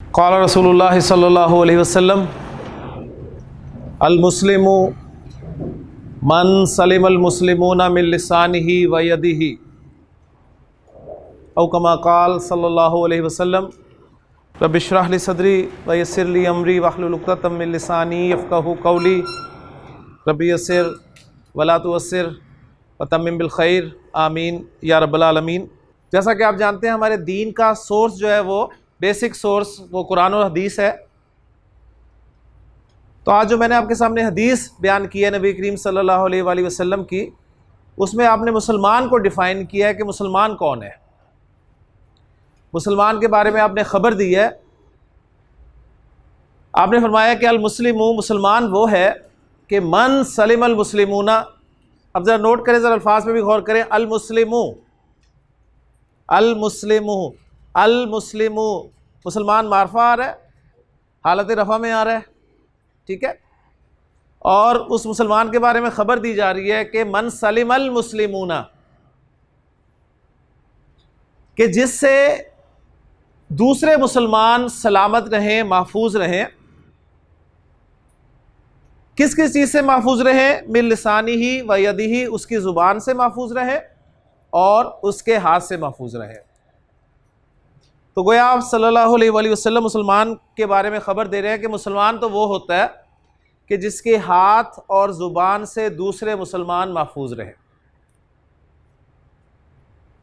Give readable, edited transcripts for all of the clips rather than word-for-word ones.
क़ाल रसूलुल्लाह सल्लल्लाहु अलैहि वसल्लम अल मुस्लिमु मन सलिमल मुस्लिमूना मिन लिसानिही व यदिही औ कमा क़ाल सल्लल्लाहु अलैहि वसल्लम रब्बि इश्रह ली सदरी व यस्सिर ली अमरी वहलुल उक़दतम मिन लिसानी यफ़क़हू क़ौली रब्बि यस्सिर वला तुअस्सिर व तम्मिम बिल खैर आमीन या रब्बल आलमीन। जैसा कि आप जानते हैं हमारे दीन का सोर्स जो है वो बेसिक सोर्स वो कुरान और हदीस है। तो आज जो मैंने आपके सामने हदीस बयान की है नबी करीम सल्लल्लाहु अलैहि वसल्लम की, उसमें आपने मुसलमान को डिफ़ाइन किया है कि मुसलमान कौन है। मुसलमान के बारे में आपने ख़बर दी है। आपने फरमाया कि अल मुस्लिमु, मुसलमान वो है कि मन सलिमल मुस्लिमूना। अब ज़रा नोट करें, ज़रा अल्फाज में भी गौर करें। अल मुस्लिमु, अल मुस्लिमु, अल मुस्लिमु, मुसलमान मारफा आ रहा है, हालत रफ़ा में आ रहा है, ठीक है। और उस मुसलमान के बारे में ख़बर दी जा रही है कि मन सलिमल मुस्लिमूना, कि जिससे दूसरे मुसलमान सलामत रहें, महफूज रहें। किस किस चीज़ से महफूज रहें? मिन लिसानिही व यदिही, उसकी ज़ुबान से महफूज रहें और उसके हाथ से महफूज रहें। तो गोया आप सल्लल्लाहु अलैहि वसल्लम मुसलमान के बारे में ख़बर दे रहे हैं कि मुसलमान तो वो होता है कि जिसके हाथ और ज़ुबान से दूसरे मुसलमान महफूज रहें।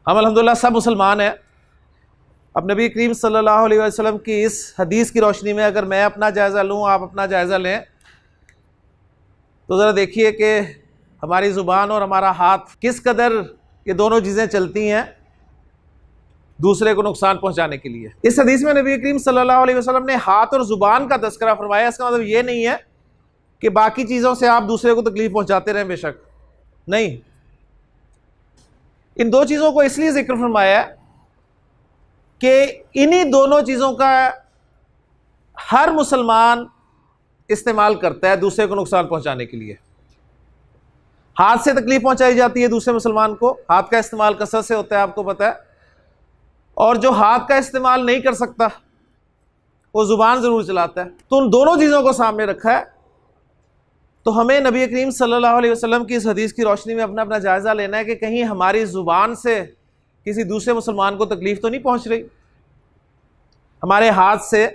हम अल्हम्दुलिल्लाह सब मुसलमान हैं। अब नबी करीम सल्लल्लाहु अलैहि वसल्लम की इस हदीस की रोशनी में अगर मैं अपना जायज़ा लूँ, आप अपना जायज़ा लें, तो ज़रा देखिए कि हमारी ज़ुबान और हमारा हाथ किस कदर ये दोनों चीज़ें चलती हैं दूसरे को नुकसान पहुंचाने के लिए। इस हदीस में नबी करीम सल्लल्लाहु अलैहि वसल्लम ने हाथ और ज़ुबान का तज़किरा फरमाया। इसका मतलब ये नहीं है कि बाकी चीज़ों से आप दूसरे को तकलीफ़ पहुंचाते रहें, बेशक नहीं। इन दो चीज़ों को इसलिए जिक्र फरमाया कि इन्हीं दोनों चीज़ों का हर मुसलमान इस्तेमाल करता है दूसरे को नुकसान पहुंचाने के लिए। हाथ से तकलीफ पहुंचाई जाती है दूसरे मुसलमान को, हाथ का इस्तेमाल कसरत से होता है, आपको पता है। और जो हाथ का इस्तेमाल नहीं कर सकता वो ज़ुबान ज़रूर चलाता है। तो उन दोनों चीज़ों को सामने रखा है। तो हमें नबी करीम सल्लल्लाहु अलैहि वसल्लम की इस हदीस की रोशनी में अपना अपना जायज़ा लेना है कि कहीं हमारी ज़ुबान से किसी दूसरे मुसलमान को तकलीफ़ तो नहीं पहुंच रही, हमारे हाथ से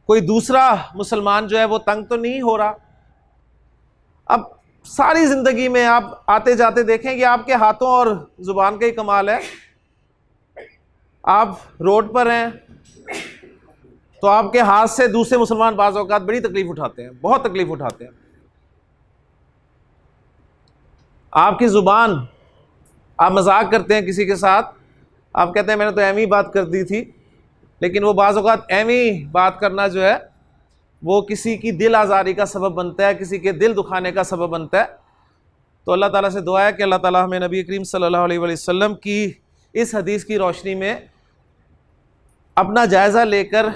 कोई दूसरा मुसलमान जो है वो तंग तो नहीं हो रहा। अब सारी ज़िंदगी में आप आते जाते देखें कि आपके हाथों और ज़ुबान का ही कमाल है। आप रोड पर हैं तो आपके हाथ से दूसरे मुसलमान बाज़ औक़ात बड़ी तकलीफ़ उठाते हैं, बहुत तकलीफ़ उठाते हैं। आपकी ज़ुबान, आप मजाक करते हैं किसी के साथ, आप कहते हैं मैंने तो एम ही बात कर दी थी, लेकिन वो बाज़ औक़ात एम ही बात करना जो है वो किसी की दिल आज़ारी का सबब बनता है, किसी के दिल दुखाने का सबब बनता है। तो अल्लाह ताला से दुआ है कि अल्लाह ताला हमें नबी करीम सल्लल्लाहु अलैहि वसल्लम की इस हदीस की रोशनी में अपना जायज़ा लेकर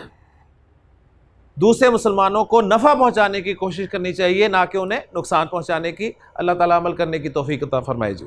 दूसरे मुसलमानों को नफ़ा पहुँचाने की कोशिश करनी चाहिए, ना कि उन्हें नुकसान पहुँचाने की। अल्लाह ताला अमल करने की तौफ़ीक़ अता फ़रमाए जी।